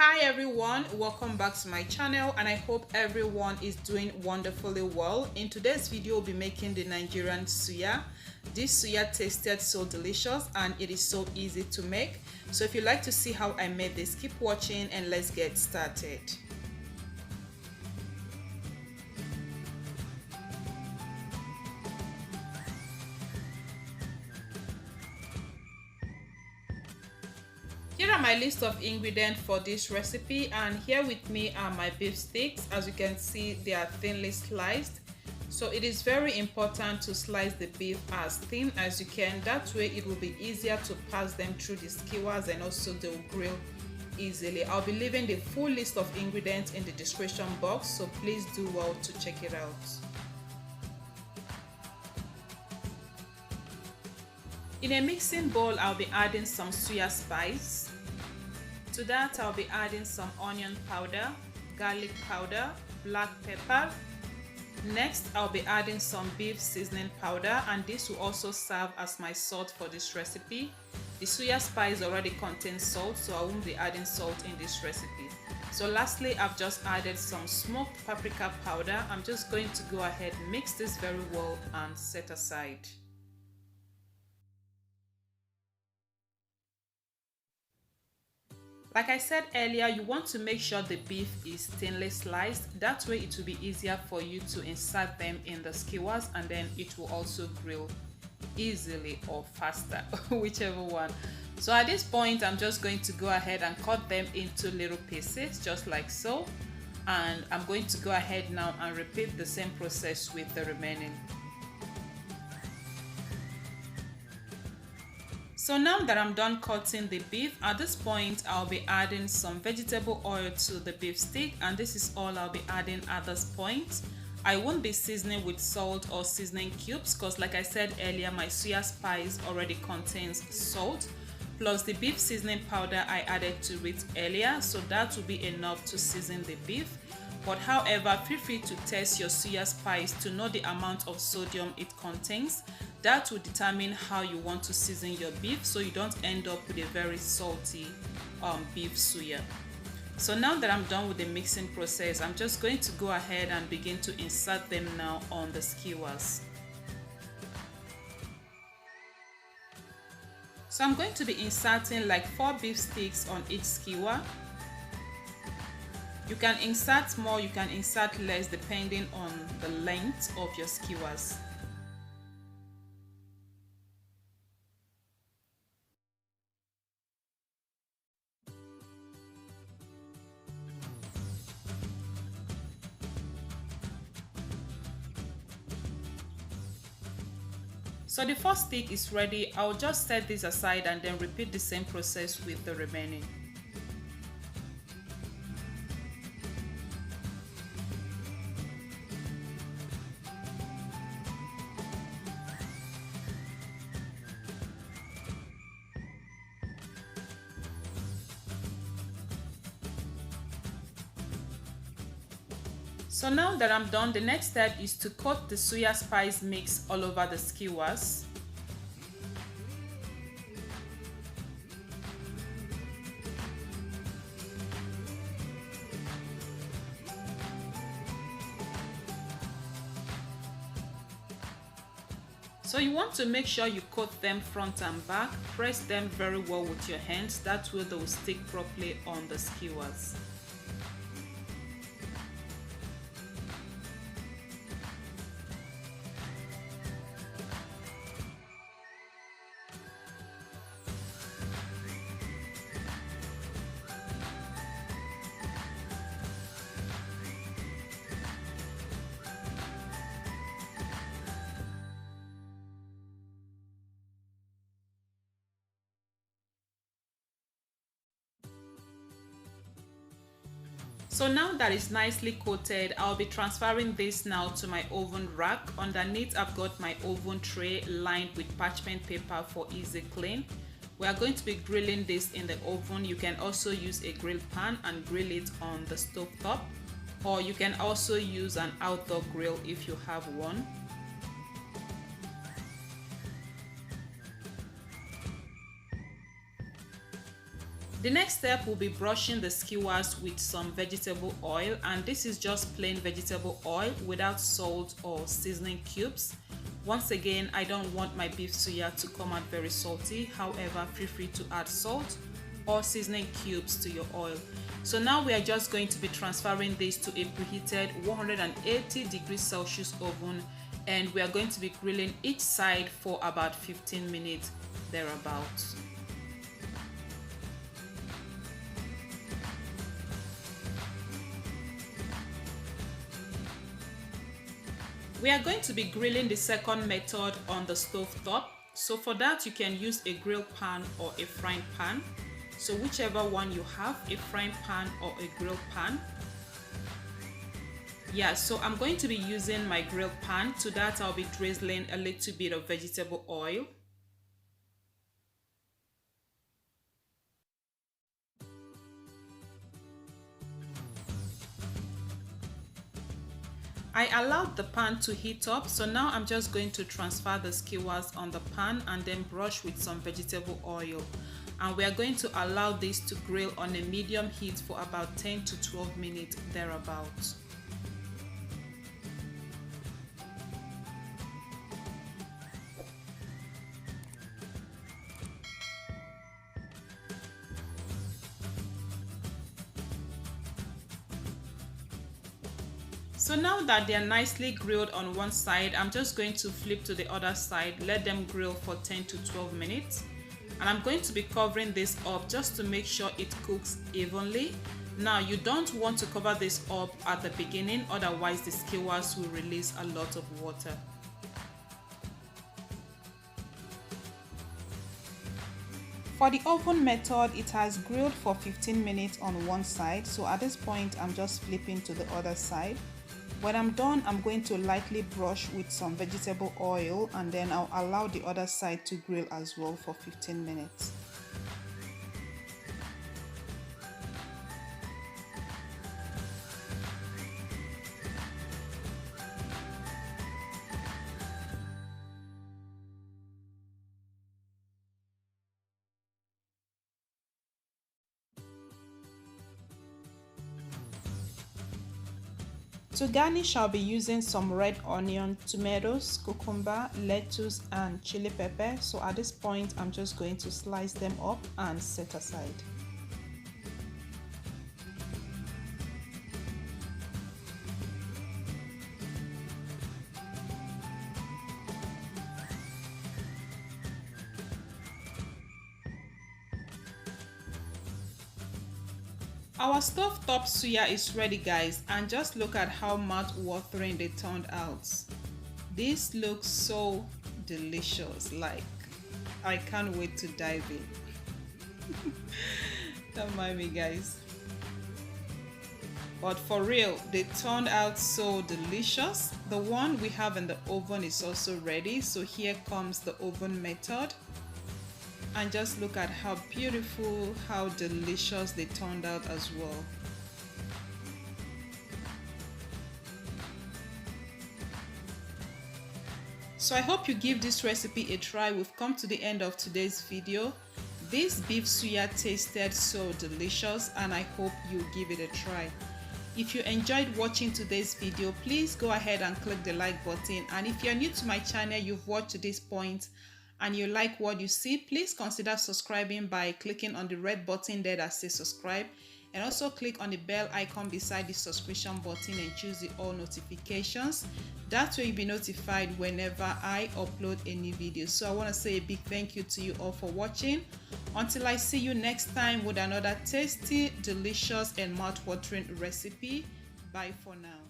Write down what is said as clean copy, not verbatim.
Hi everyone, welcome back to my channel and I hope everyone is doing wonderfully well. In today's video we'll be making the Nigerian suya. This suya tasted so delicious and it is so easy to make. So if you'd like to see how I made this, keep watching and let's get started. Here are my list of ingredients for this recipe, and here with me are my beef sticks. As you can see, they are thinly sliced. So it is very important to slice the beef as thin as you can. That way it will be easier to pass them through the skewers and also they will grill easily. I'll be leaving the full list of ingredients in the description box, so please do well to check it out. In a mixing bowl, I'll be adding some suya spice. To that, I'll be adding some onion powder, garlic powder, black pepper. Next, I'll be adding some beef seasoning powder, and this will also serve as my salt for this recipe. The suya spice already contains salt, so I won't be adding salt in this recipe. So lastly, I've just added some smoked paprika powder. I'm just going to go ahead, mix this very well and set aside. Like I said earlier, you want to make sure the beef is thinly sliced. That way it will be easier for you to insert them in the skewers, and then it will also grill easily or faster, whichever one. So at this point, I'm just going to go ahead and cut them into little pieces, just like so. And I'm going to go ahead now and repeat the same process with the remaining. So now that I'm done cutting the beef, at this point I'll be adding some vegetable oil to the beef stick, and this is all I'll be adding at this point. I won't be seasoning with salt or seasoning cubes because, like I said earlier, my suya spice already contains salt, plus the beef seasoning powder I added to it earlier, so that will be enough to season the beef. But however, feel free to test your suya spice to know the amount of sodium it contains. That will determine how you want to season your beef, so you don't end up with a very salty beef suya. So now that I'm done with the mixing process, I'm just going to go ahead and begin to insert them now on the skewers. So I'm going to be inserting like 4 beef sticks on each skewer. You can insert more, you can insert less depending on the length of your skewers. So the first stick is ready. I'll just set this aside and then repeat the same process with the remaining. So now that I'm done, the next step is to coat the suya spice mix all over the skewers. So you want to make sure you coat them front and back. Press them very well with your hands, that way they will stick properly on the skewers. So now that it's nicely coated, I'll be transferring this now to my oven rack. Underneath, I've got my oven tray lined with parchment paper for easy clean. We are going to be grilling this in the oven. You can also use a grill pan and grill it on the stove top, or you can also use an outdoor grill if you have one. The next step will be brushing the skewers with some vegetable oil, and this is just plain vegetable oil without salt or seasoning cubes. Once again, I don't want my beef suya to come out very salty. However, feel free to add salt or seasoning cubes to your oil. So now we are just going to be transferring this to a preheated 180 degrees Celsius oven, and we are going to be grilling each side for about 15 minutes thereabouts. We are going to be grilling the second method on the stove top. So for that, you can use a grill pan or a frying pan. So whichever one you have, a frying pan or a grill pan. Yeah, so I'm going to be using my grill pan. To that, I'll be drizzling a little bit of vegetable oil. I allowed the pan to heat up, so now I'm just going to transfer the skewers on the pan and then brush with some vegetable oil. And we are going to allow this to grill on a medium heat for about 10 to 12 minutes thereabouts. So now that they are nicely grilled on one side, I'm just going to flip to the other side, let them grill for 10 to 12 minutes. And I'm going to be covering this up just to make sure it cooks evenly. Now, you don't want to cover this up at the beginning, otherwise the skewers will release a lot of water. For the oven method, it has grilled for 15 minutes on one side. So at this point, I'm just flipping to the other side. When I'm done, I'm going to lightly brush with some vegetable oil, and then I'll allow the other side to grill as well for 15 minutes. To garnish, I'll be using some red onion, tomatoes, cucumber, lettuce, and chili pepper. So at this point, I'm just going to slice them up and set aside. Our stovetop suya is ready, guys, and just look at how mouth-watering they turned out. This looks so delicious, like I can't wait to dive in. Don't mind me, guys. But for real, they turned out so delicious. The one we have in the oven is also ready, so here comes the oven method. And just look at how beautiful, how delicious they turned out as well. So I hope you give this recipe a try. We've come to the end of today's video. This beef suya tasted so delicious, and I hope you give it a try. If you enjoyed watching today's video, please go ahead and click the like button. And if you're new to my channel, you've watched to this point, and you like what you see, please consider subscribing by clicking on the red button there that says subscribe, and also click on the bell icon beside the subscription button and choose the all notifications. That way you'll be notified whenever I upload a new video. So I want to say a big thank you to you all for watching. Until I see you next time with another tasty, delicious, and mouth-watering recipe. Bye for now.